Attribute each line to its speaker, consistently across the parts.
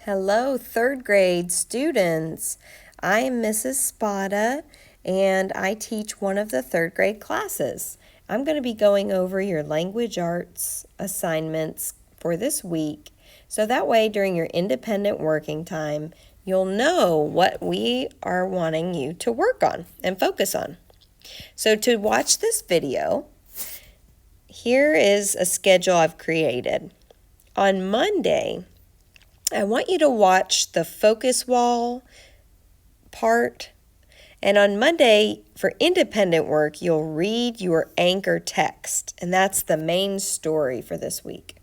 Speaker 1: Hello, third grade students. I am Mrs. Spada, and I teach one of the third grade classes. I'm going to be going over your language arts assignments for this week, so that way during your independent working time, you'll know what we are wanting you to work on and focus on. So to watch this video, here is a schedule I've created. On Monday, I want you to watch the focus wall part. And on Monday, for independent work, you'll read your anchor text. And that's the main story for this week.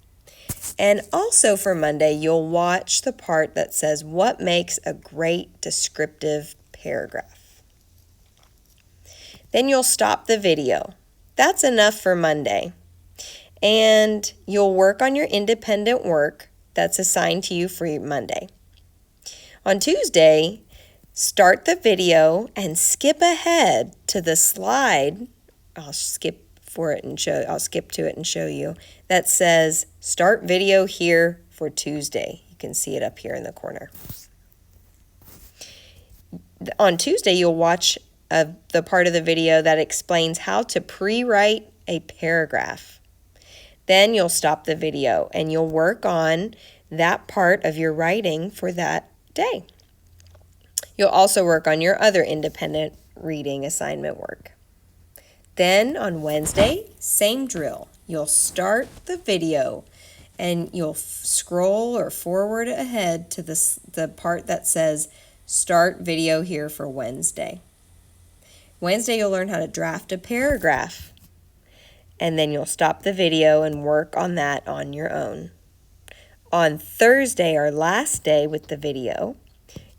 Speaker 1: And also for Monday, you'll watch the part that says, what makes a great descriptive paragraph? Then you'll stop the video. That's enough for Monday. And you'll work on your independent work that's assigned to you for Monday. On Tuesday, start the video and skip ahead to the slide. I'll skip to it and show you that says start video here for Tuesday. You can see it up here in the corner. On Tuesday, you'll watch the part of the video that explains how to pre-write a paragraph. Then you'll stop the video and you'll work on that part of your writing for that day. You'll also work on your other independent reading assignment work. Then on Wednesday, same drill. You'll start the video and you'll scroll or forward ahead to the part that says start video here for Wednesday. Wednesday, you'll learn how to draft a paragraph. And then you'll stop the video and work on that on your own. On Thursday, our last day with the video,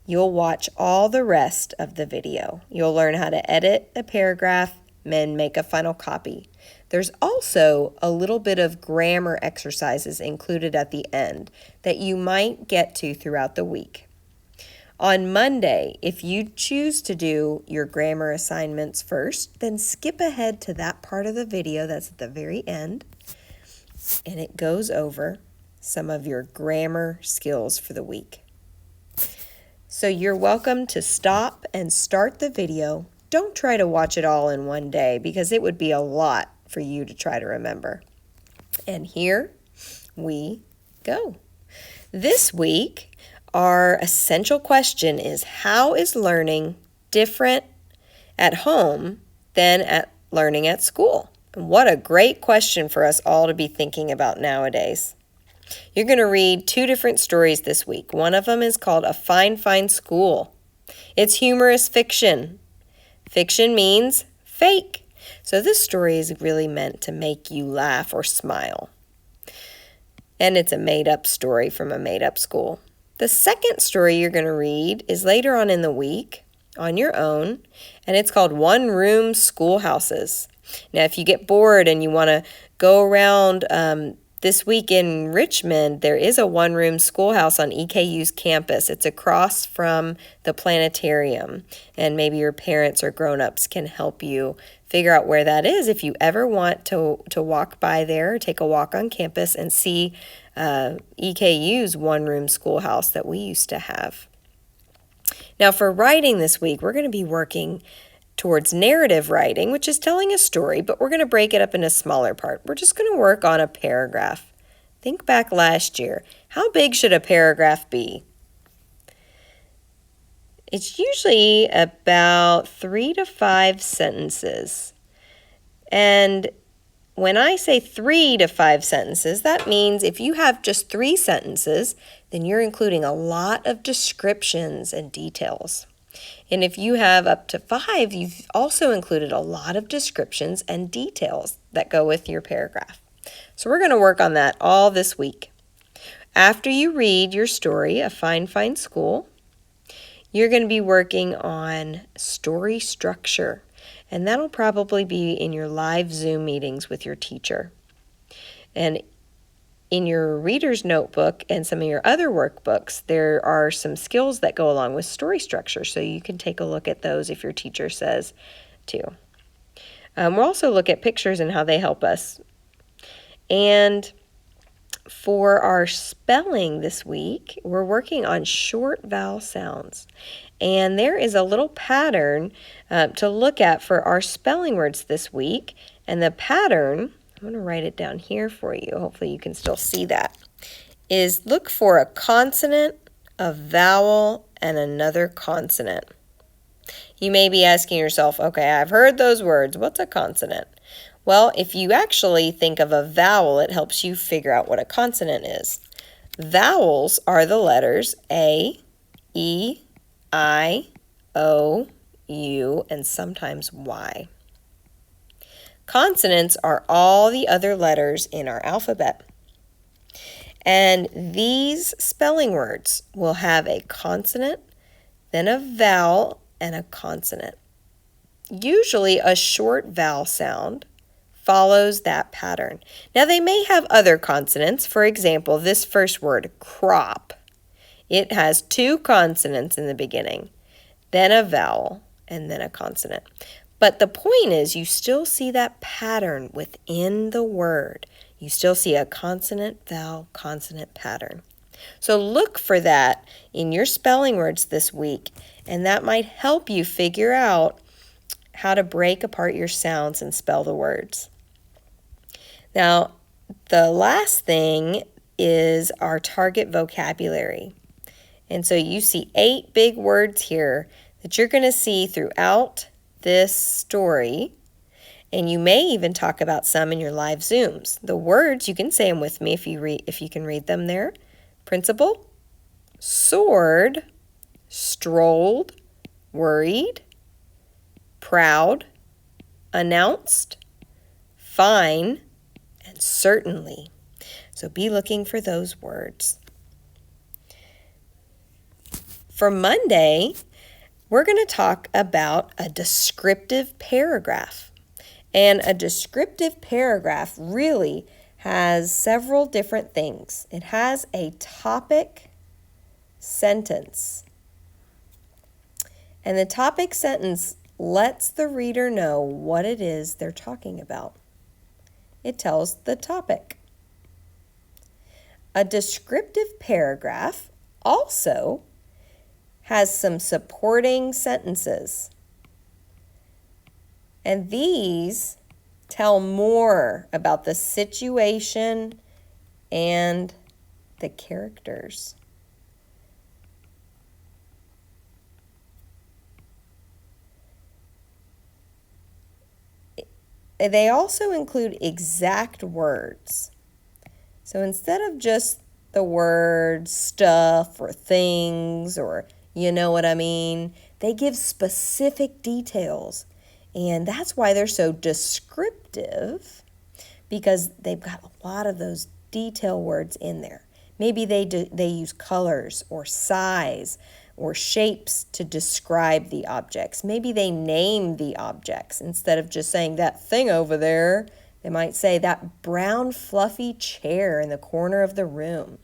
Speaker 1: you'll watch all the rest of the video. You'll learn how to edit a paragraph and make a final copy. There's also a little bit of grammar exercises included at the end that you might get to throughout the week. On Monday, if you choose to do your grammar assignments first, then skip ahead to that part of the video that's at the very end, and it goes over some of your grammar skills for the week. So you're welcome to stop and start the video. Don't try to watch it all in one day because it would be a lot for you to try to remember. And here we go. This week, our essential question is, how is learning different at home than at learning at school? And what a great question for us all to be thinking about nowadays. You're going to read 2 different stories this week. One of them is called A Fine, Fine School. It's humorous fiction. Fiction means fake. So this story is really meant to make you laugh or smile. And it's a made-up story from a made-up school. The second story you're going to read is later on in the week on your own, and it's called One-Room Schoolhouses. Now, if you get bored and you want to go around this week in Richmond, there is a one-room schoolhouse on EKU's campus. It's across from the planetarium, and maybe your parents or grown-ups can help you figure out where that is if you ever want to walk by there or take a walk on campus and see EKU's one-room schoolhouse that we used to have. Now for writing this week, we're going to be working towards narrative writing, which is telling a story, but we're going to break it up into smaller parts. We're just going to work on a paragraph. Think back last year. How big should a paragraph be? It's usually about 3 to 5 sentences. And when I say 3 to 5 sentences, that means if you have just 3 sentences, then you're including a lot of descriptions and details. And if you have up to 5, you've also included a lot of descriptions and details that go with your paragraph. So we're going to work on that all this week. After you read your story, A Fine, Fine School, you're going to be working on story structure. And that'll probably be in your live Zoom meetings with your teacher. And in your reader's notebook and some of your other workbooks, there are some skills that go along with story structure, so you can take a look at those if your teacher says to. We'll also look at pictures and how they help us. And For our spelling this week, we're working on short vowel sounds. And there is a little pattern to look at for our spelling words this week. And the pattern, I'm going to write it down here for you. Hopefully you can still see that. Is look for a consonant, a vowel, and another consonant. You may be asking yourself, okay, I've heard those words. What's a consonant? Well, if you actually think of a vowel, it helps you figure out what a consonant is. Vowels are the letters A, E, I, O, U, and sometimes Y. Consonants are all the other letters in our alphabet. And these spelling words will have a consonant, then a vowel, and a consonant. Usually a short vowel sound follows that pattern. Now they may have other consonants. For example, this first word, crop. It has two consonants in the beginning, then a vowel, and then a consonant. But the point is you still see that pattern within the word. You still see a consonant, vowel, consonant pattern. So look for that in your spelling words this week, and that might help you figure out how to break apart your sounds and spell the words. Now, the last thing is our target vocabulary. And so you see 8 big words here that you're going to see throughout this story. And you may even talk about some in your live Zooms. The words, you can say them with me if you can read them there. Principal, sword, strolled, worried, proud, announced, fine, and certainly. So be looking for those words. For Monday, we're going to talk about a descriptive paragraph. And a descriptive paragraph really has several different things. It has a topic sentence. And the topic sentence lets the reader know what it is they're talking about. It tells the topic. A descriptive paragraph also has some supporting sentences. And these tell more about the situation and the characters. They also include exact words. So instead of just the word stuff or things or you know what I mean, they give specific details. And that's why they're so descriptive, because they've got a lot of those detail words in there. Maybe they use colors or size or shapes to describe the objects. Maybe they name the objects instead of just saying that thing over there. They might say that brown fluffy chair in the corner of the room.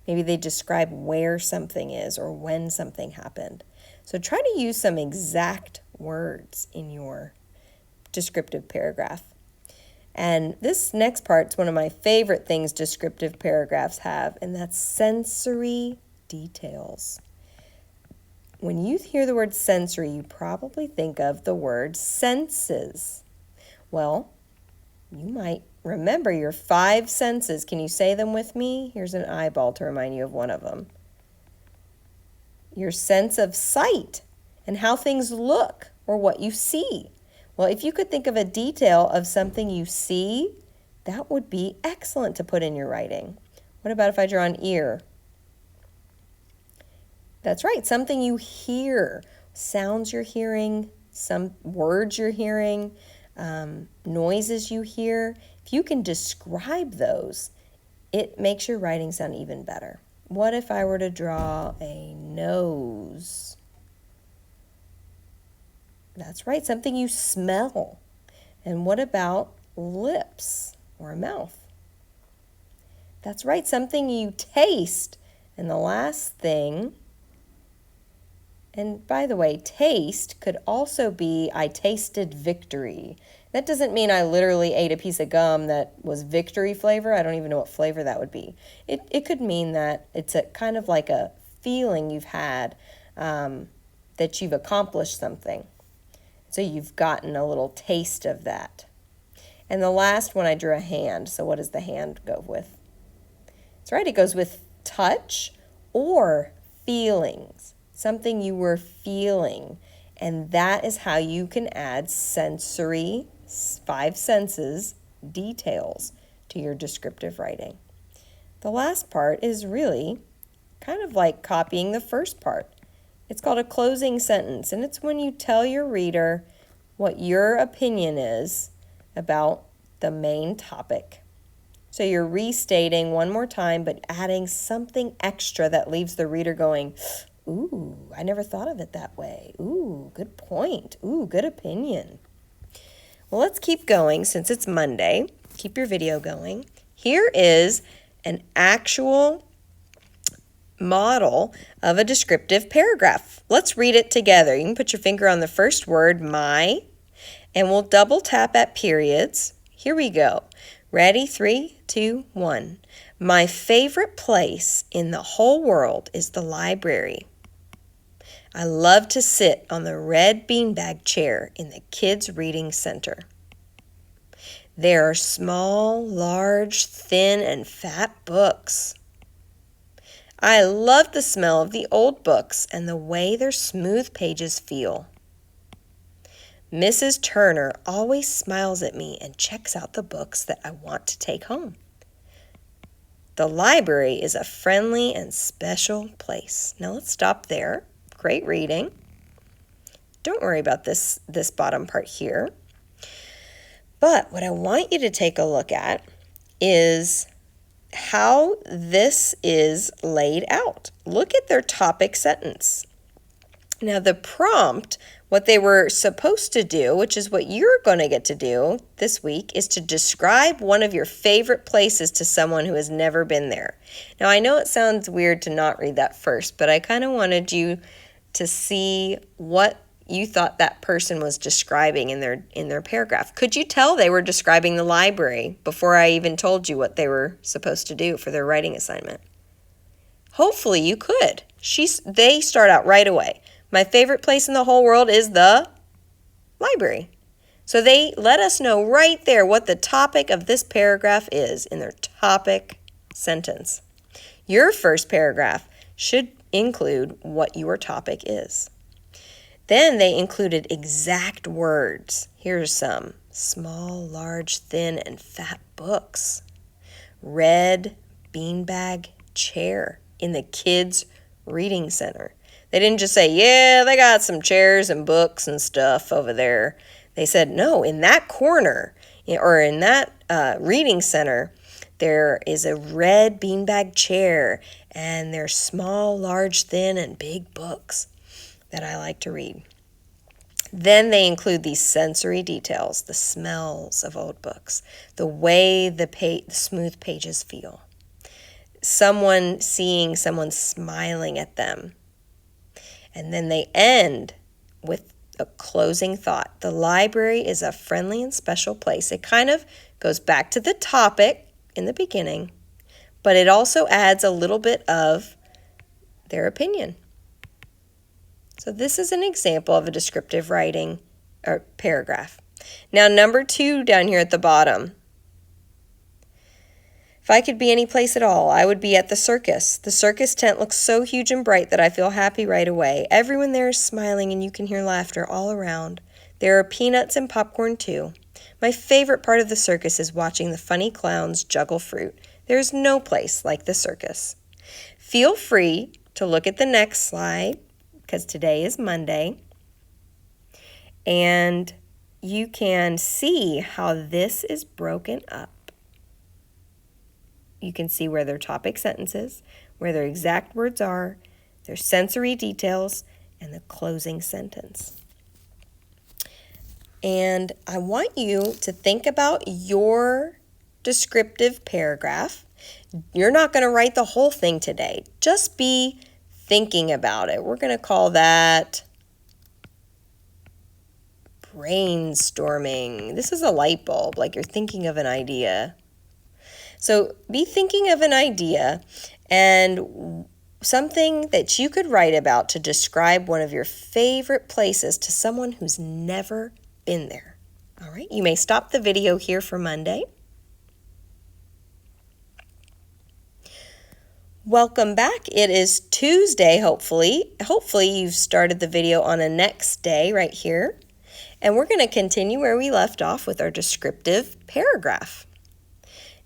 Speaker 1: Maybe they describe where something is or when something happened. So try to use some exact words in your descriptive paragraph. And this next part is one of my favorite things descriptive paragraphs have, and that's sensory details. When you hear the word sensory, you probably think of the word senses. Well, you might remember your 5 senses. Can you say them with me? Here's an eyeball to remind you of one of them. Your sense of sight and how things look or what you see. Well, if you could think of a detail of something you see, that would be excellent to put in your writing. What about if I draw an ear? That's right, something you hear, sounds you're hearing, some words you're hearing, noises you hear. If you can describe those, it makes your writing sound even better. What if I were to draw a nose? That's right, something you smell. And what about lips or a mouth? That's right, something you taste. And the last thing, and by the way, taste could also be I tasted victory. That doesn't mean I literally ate a piece of gum that was victory flavor. I don't even know what flavor that would be. It could mean that it's a kind of like a feeling you've had that you've accomplished something. So you've gotten a little taste of that. And the last one, I drew a hand. So what does the hand go with? That's right, it goes with touch or feelings, something you were feeling. And that is how you can add sensory, 5 senses, details to your descriptive writing. The last part is really kind of like copying the first part. It's called a closing sentence, and it's when you tell your reader what your opinion is about the main topic. So you're restating one more time, but adding something extra that leaves the reader going, ooh, I never thought of it that way. Ooh, good point. Ooh, good opinion. Well, let's keep going since it's Monday. Keep your video going. Here is an actual model of a descriptive paragraph. Let's read it together. You can put your finger on the first word, my, and we'll double tap at periods. Here we go. Ready? 3, 2, 1. My favorite place in the whole world is the library. I love to sit on the red beanbag chair in the kids' reading center. There are small, large, thin, and fat books. I love the smell of the old books and the way their smooth pages feel. Mrs. Turner always smiles at me and checks out the books that I want to take home. The library is a friendly and special place. Now let's stop there. Great reading. Don't worry about this bottom part here. But what I want you to take a look at is how this is laid out. Look at their topic sentence. Now the prompt, what they were supposed to do, which is what you're going to get to do this week, is to describe one of your favorite places to someone who has never been there. Now I know it sounds weird to not read that first, but I kind of wanted you to see what you thought that person was describing in their paragraph. Could you tell they were describing the library before I even told you what they were supposed to do for their writing assignment? Hopefully you could. They start out right away. My favorite place in the whole world is the library. So they let us know right there what the topic of this paragraph is in their topic sentence. Your first paragraph should include what your topic is. Then they included exact words. Here's some: small, large, thin, and fat books. Red beanbag chair in the kids' reading center. They didn't just say, yeah, they got some chairs and books and stuff over there. They said, no, in that corner or in that reading center, there is a red beanbag chair and there's small, large, thin, and big books that I like to read. Then they include these sensory details, the smells of old books, the way the smooth pages feel, someone smiling at them. And then they end with a closing thought. The library is a friendly and special place. It kind of goes back to the topic in the beginning, but it also adds a little bit of their opinion. So this is an example of a descriptive writing or paragraph. Now, number 2 down here at the bottom. If I could be any place at all, I would be at the circus. The circus tent looks so huge and bright that I feel happy right away. Everyone there is smiling and you can hear laughter all around. There are peanuts and popcorn too. My favorite part of the circus is watching the funny clowns juggle fruit. There is no place like the circus. Feel free to look at the next slide, because today is Monday, and you can see how this is broken up. You can see where their topic sentences, where their exact words are, their sensory details, and the closing sentence. And I want you to think about your descriptive paragraph. You're not going to write the whole thing today. Just be thinking about it. We're going to call that brainstorming. This is a light bulb, like you're thinking of an idea. So be thinking of an idea and something that you could write about to describe one of your favorite places to someone who's never been there. All right, you may stop the video here for Monday. Welcome back. It is Tuesday, hopefully. Hopefully you've started the video on a next day right here. And we're going to continue where we left off with our descriptive paragraph.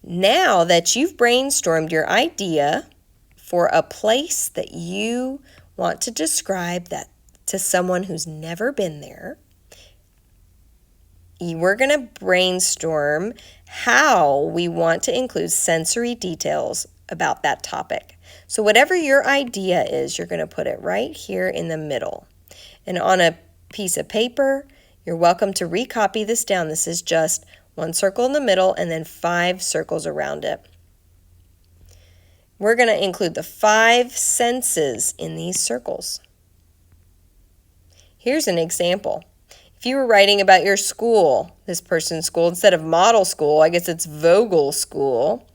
Speaker 1: Now that you've brainstormed your idea for a place that you want to describe that to someone who's never been there, we're going to brainstorm how we want to include sensory details about that topic. So whatever your idea is, you're going to put it right here in the middle. And on a piece of paper, you're welcome to recopy this down. This is just one circle in the middle and then 5 circles around it. We're going to include the 5 senses in these circles. Here's an example. If you were writing about your school, this person's school, instead of model school, I guess it's Vogel school,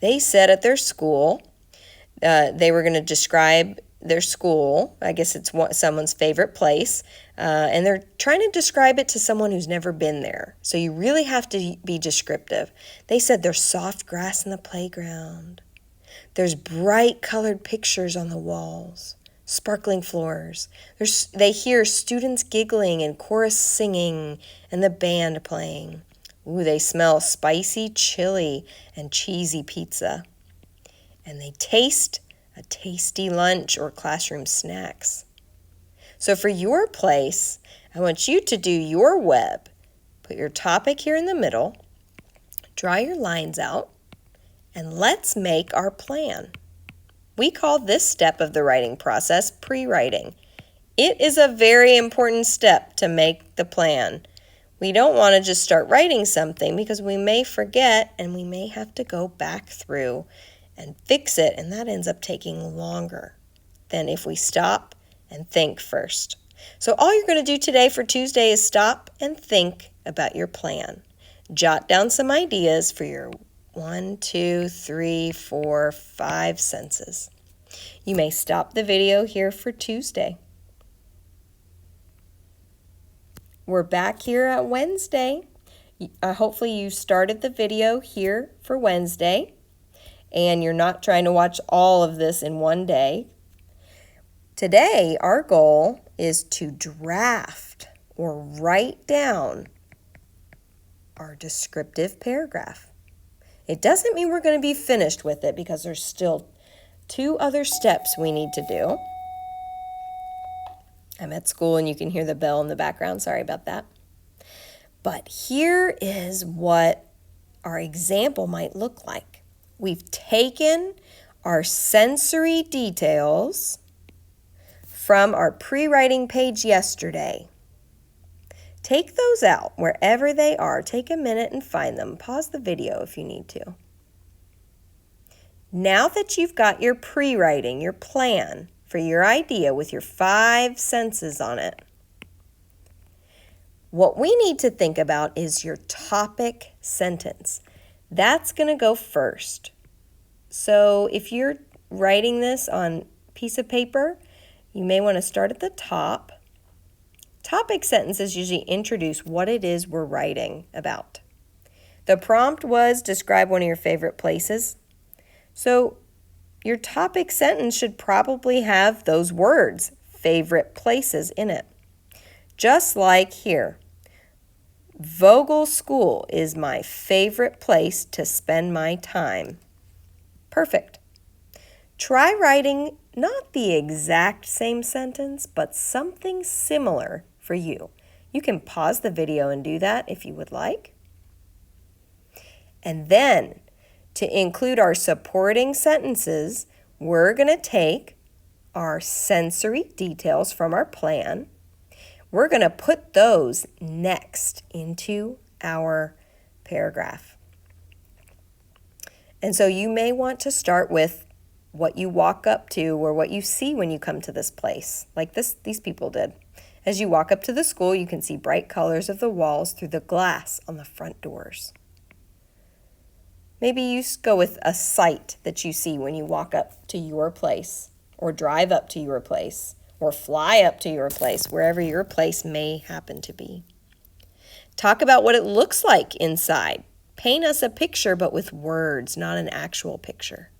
Speaker 1: they said at their school, they were going to describe their school. I guess it's someone's favorite place. And they're trying to describe it to someone who's never been there. So you really have to be descriptive. They said there's soft grass in the playground. There's bright colored pictures on the walls, sparkling floors. They hear students giggling and chorus singing and the band playing. Ooh, they smell spicy chili and cheesy pizza. And they taste a tasty lunch or classroom snacks. So for your place, I want you to do your web. Put your topic here in the middle, draw your lines out, and let's make our plan. We call this step of the writing process pre-writing. It is a very important step to make the plan. We don't want to just start writing something because we may forget and we may have to go back through and fix it, and that ends up taking longer than if we stop and think first. So all you're going to do today for Tuesday is stop and think about your plan. Jot down some ideas for your 1, 2, 3, 4, 5 senses. You may stop the video here for Tuesday. We're back here at Wednesday. Hopefully you started the video here for Wednesday and you're not trying to watch all of this in one day. Today, our goal is to draft or write down our descriptive paragraph. It doesn't mean we're going to be finished with it because there's still 2 other steps we need to do. I'm at school and you can hear the bell in the background. Sorry about that. But here is what our example might look like. We've taken our sensory details from our pre-writing page yesterday. Take those out wherever they are. Take a minute and find them. Pause the video if you need to. Now that you've got your pre-writing, your plan for your idea with your 5 senses on it, what we need to think about is your topic sentence. That's going to go first. So if you're writing this on a piece of paper, you may want to start at the top. Topic sentences usually introduce what it is we're writing about. The prompt was describe one of your favorite places. So your topic sentence should probably have those words, favorite places, in it. Just like here. Vogel School is my favorite place to spend my time. Perfect. Try writing not the exact same sentence, but something similar for you. You can pause the video and do that if you would like. And then, to include our supporting sentences, we're going to take our sensory details from our plan. We're going to put those next into our paragraph. And so you may want to start with what you walk up to or what you see when you come to this place, like these people did. As you walk up to the school, you can see bright colors of the walls through the glass on the front doors. Maybe you go with a sight that you see when you walk up to your place, or drive up to your place, or fly up to your place, wherever your place may happen to be. Talk about what it looks like inside. Paint us a picture, but with words, not an actual picture.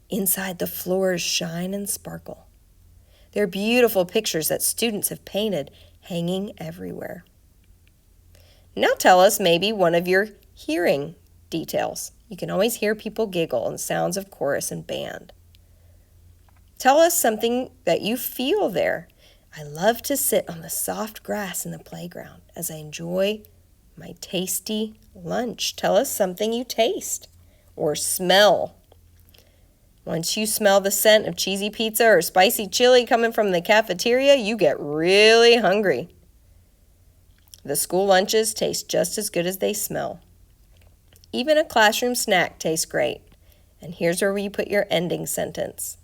Speaker 1: Inside, the floors shine and sparkle. They're beautiful pictures that students have painted, hanging everywhere. Now tell us maybe one of your hearing details. You can always hear people giggle and sounds of chorus and band. Tell us something that you feel there. I love to sit on the soft grass in the playground as I enjoy my tasty lunch. Tell us something you taste or smell. Once you smell the scent of cheesy pizza or spicy chili coming from the cafeteria, you get really hungry. The school lunches taste just as good as they smell. Even a classroom snack tastes great. And here's where you put your ending sentence.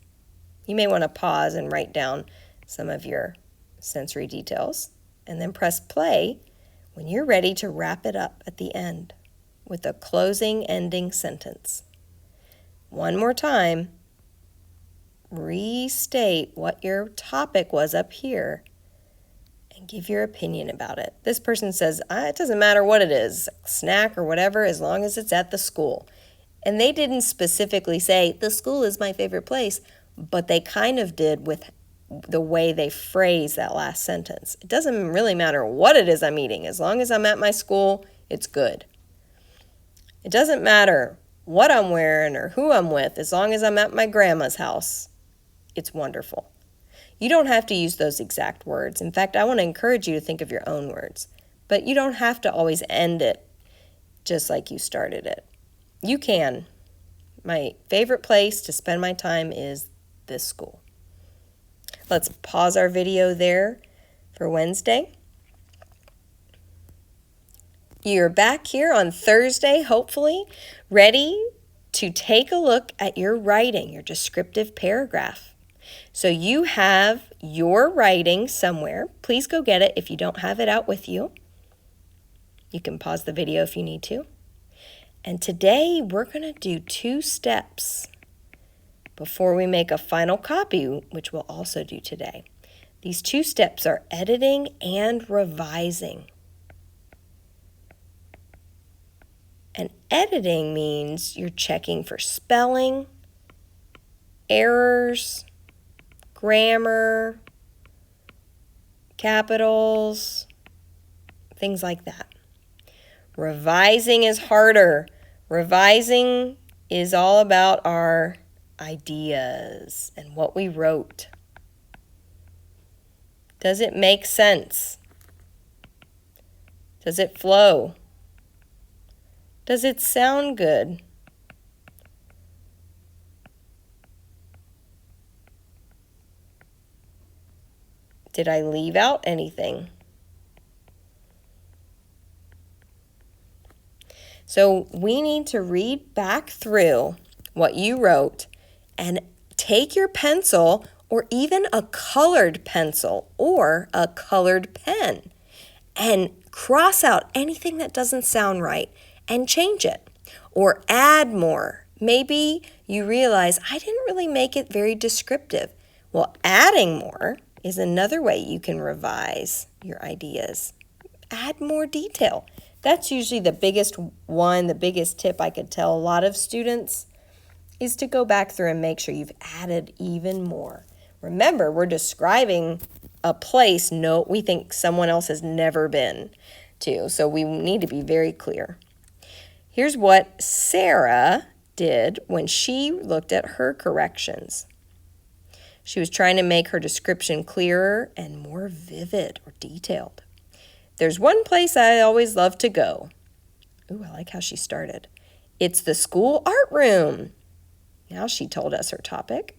Speaker 1: You may want to pause and write down some of your sensory details, and then press play when you're ready to wrap it up at the end with a closing ending sentence. One more time, restate what your topic was up here and give your opinion about it. This person says, it doesn't matter what it is, snack or whatever, as long as it's at the school. And they didn't specifically say, the school is my favorite place, but they kind of did with the way they phrase that last sentence. It doesn't really matter what it is I'm eating. As long as I'm at my school, it's good. It doesn't matter what I'm wearing or who I'm with. As long as I'm at my grandma's house, it's wonderful. You don't have to use those exact words. In fact, I want to encourage you to think of your own words. But you don't have to always end it just like you started it. You can. My favorite place to spend my time is this school. Let's pause our video there for Wednesday. You're back here on Thursday, hopefully, ready to take a look at your writing, your descriptive paragraph. So you have your writing somewhere. Please go get it if you don't have it out with you. You can pause the video if you need to. And today we're going to do 2 steps before we make a final copy, which we'll also do today. These 2 steps are editing and revising. And editing means you're checking for spelling, errors, grammar, capitals, things like that. Revising is harder. Revising is all about our ideas and what we wrote. Does it make sense? Does it flow? Does it sound good? Did I leave out anything? So we need to read back through what you wrote and take your pencil or even a colored pencil or a colored pen and cross out anything that doesn't sound right and change it or add more. Maybe you realize I didn't really make it very descriptive. Well, adding more is another way you can revise your ideas. Add more detail. That's usually the biggest one, the biggest tip I could tell a lot of students is to go back through and make sure you've added even more. Remember, we're describing a place we think someone else has never been to, so we need to be very clear. Here's what Sarah did when she looked at her corrections. She was trying to make her description clearer and more vivid or detailed. There's one place I always love to go. Ooh, I like how she started. It's the school art room. Now she told us her topic.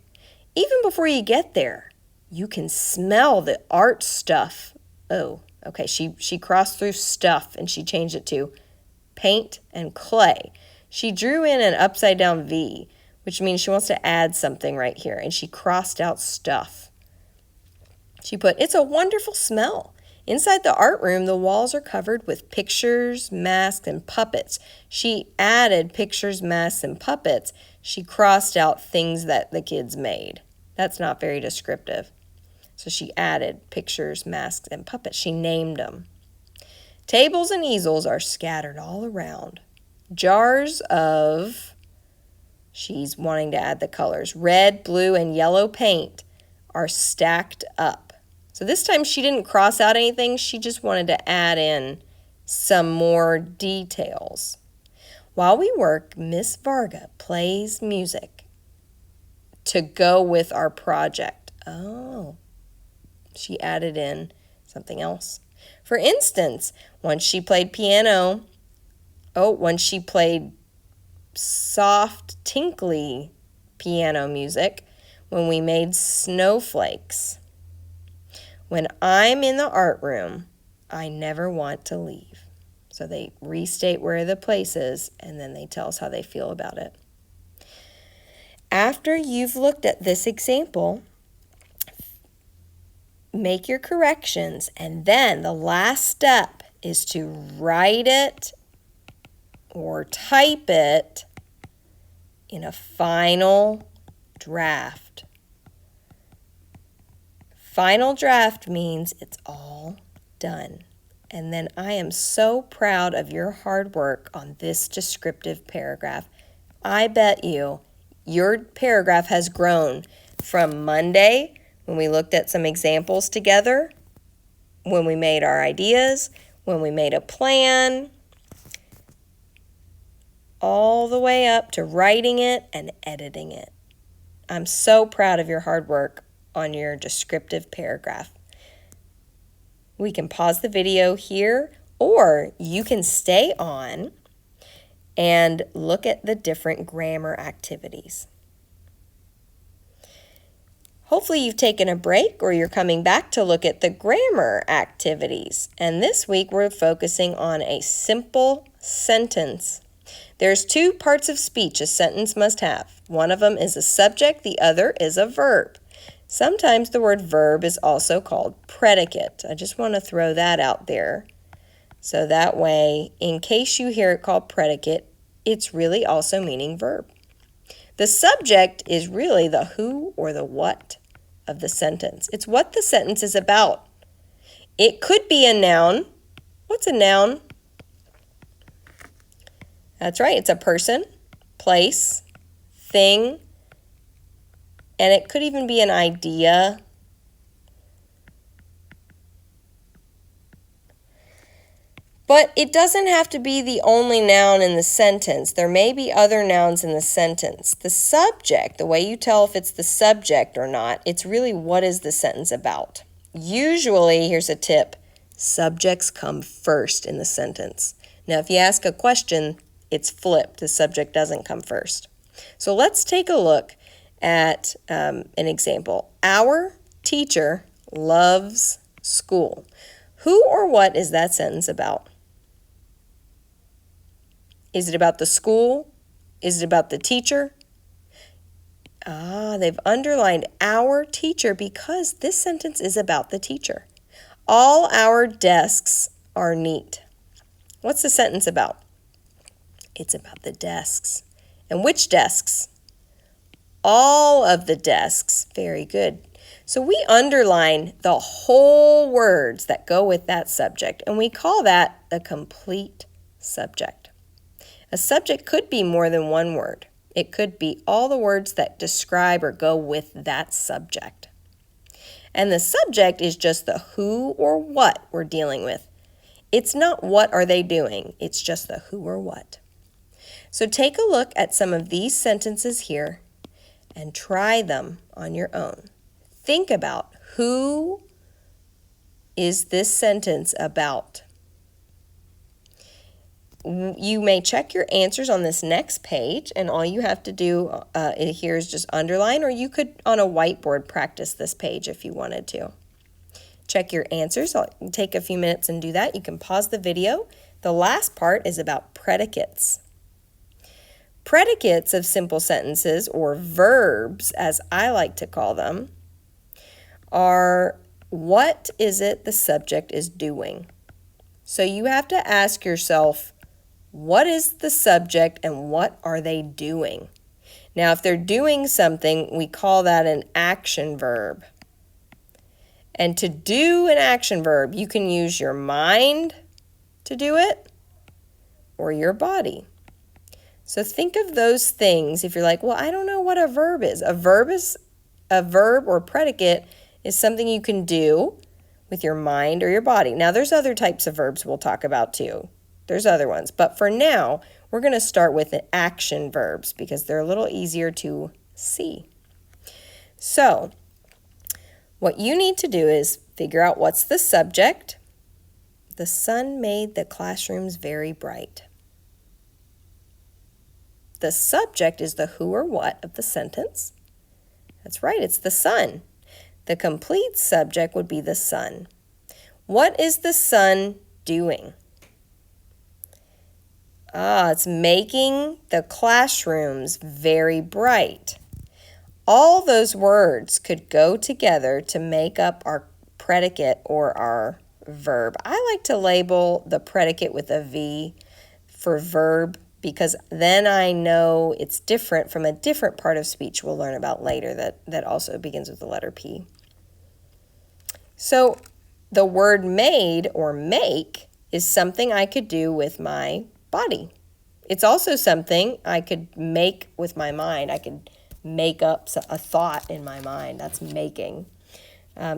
Speaker 1: Even before you get there, you can smell the art stuff. Oh, okay, she crossed through stuff and she changed it to paint and clay. She drew in an upside down V, which means she wants to add something right here, and she crossed out stuff. She put, "It's a wonderful smell. Inside the art room, the walls are covered with pictures, masks, and puppets." She added pictures, masks, and puppets. She crossed out things that the kids made. That's not very descriptive. So she added pictures, masks, and puppets. She named them. "Tables and easels are scattered all around. Jars of," she's wanting to add the colors, "red, blue, and yellow paint are stacked up." So this time she didn't cross out anything. She just wanted to add in some more details. "While we work, Miss Varga plays music to go with our project." Oh, she added in something else. "For instance, once she played soft, tinkly piano music when we made snowflakes. When I'm in the art room, I never want to leave." So they restate where the place is, and then they tell us how they feel about it. After you've looked at this example, make your corrections, and then the last step is to write it or type it in a final draft. Final draft means it's all done. And then I am so proud of your hard work on this descriptive paragraph. I bet you your paragraph has grown from Monday, when we looked at some examples together, when we made our ideas, when we made a plan, all the way up to writing it and editing it. I'm so proud of your hard work on your descriptive paragraph. We can pause the video here, or you can stay on and look at the different grammar activities. Hopefully you've taken a break, or you're coming back to look at the grammar activities. And this week we're focusing on a simple sentence. There's two parts of speech a sentence must have. One of them is a subject, the other is a verb. Sometimes the word verb is also called predicate. I just want to throw that out there. So that way, in case you hear it called predicate, it's really also meaning verb. The subject is really the who or the what of the sentence. It's what the sentence is about. It could be a noun. What's a noun? That's right, it's a person, place, thing, and it could even be an idea. But it doesn't have to be the only noun in the sentence. There may be other nouns in the sentence. The subject, the way you tell if it's the subject or not, it's really what is the sentence about. Usually, here's a tip, subjects come first in the sentence. Now, if you ask a question, it's flipped. The subject doesn't come first. So let's take a look at an example. Our teacher loves school. Who or what is that sentence about? Is it about the school? Is it about the teacher? They've underlined our teacher because this sentence is about the teacher. All our desks are neat. What's the sentence about? It's about the desks. And which desks? All of the desks. Very good. So we underline the whole words that go with that subject, and we call that a complete subject. A subject could be more than one word. It could be all the words that describe or go with that subject. And the subject is just the who or what we're dealing with. It's not what are they doing, it's just the who or what. So take a look at some of these sentences here and try them on your own. Think about, who is this sentence about? You may check your answers on this next page, and all you have to do here is just underline, or you could on a whiteboard practice this page if you wanted to. Check your answers. I'll take a few minutes and do that. You can pause the video. The last part is about predicates. Predicates of simple sentences, or verbs as I like to call them, are what is it the subject is doing? So you have to ask yourself, what is the subject and what are they doing? Now, if they're doing something, we call that an action verb. And to do an action verb, you can use your mind to do it or your body. So think of those things. If you're like, well, I don't know what a verb is. A verb or predicate is something you can do with your mind or your body. Now, there's other types of verbs we'll talk about too. There's other ones. But for now, we're going to start with the action verbs because they're a little easier to see. So, what you need to do is figure out what's the subject. The sun made the classrooms very bright. The subject is the who or what of the sentence. That's right, it's the sun. The complete subject would be the sun. What is the sun doing? It's making the classrooms very bright. All those words could go together to make up our predicate or our verb. I like to label the predicate with a V for verb because then I know it's different from a different part of speech we'll learn about later that also begins with the letter P. So the word made or make is something I could do with my body. It's also something I could make with my mind. I could make up a thought in my mind. That's making.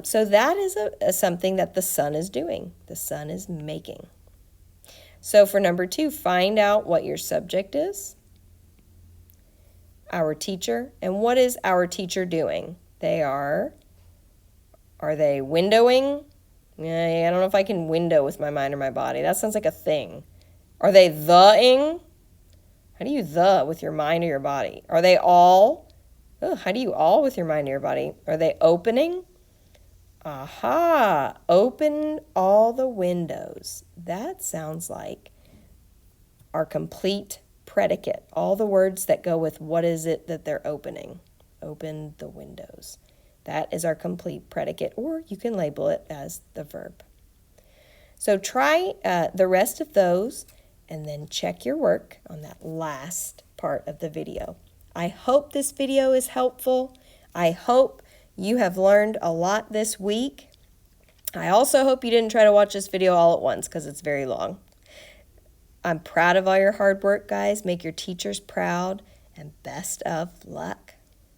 Speaker 1: So that is something that the sun is doing. The sun is making. So for number 2, find out what your subject is. Our teacher. And what is our teacher doing? Are they windowing? I don't know if I can window with my mind or my body. That sounds like a thing. Are they the-ing? How do you the with your mind or your body? Are they all? How do you all with your mind or your body? Are they opening? Aha! Open all the windows. That sounds like our complete predicate. All the words that go with what is it that they're opening. Open the windows. That is our complete predicate, or you can label it as the verb. So try the rest of those and then check your work on that last part of the video. I hope this video is helpful. I hope you have learned a lot this week. I also hope you didn't try to watch this video all at once because it's very long. I'm proud of all your hard work, guys. Make your teachers proud, and best of luck.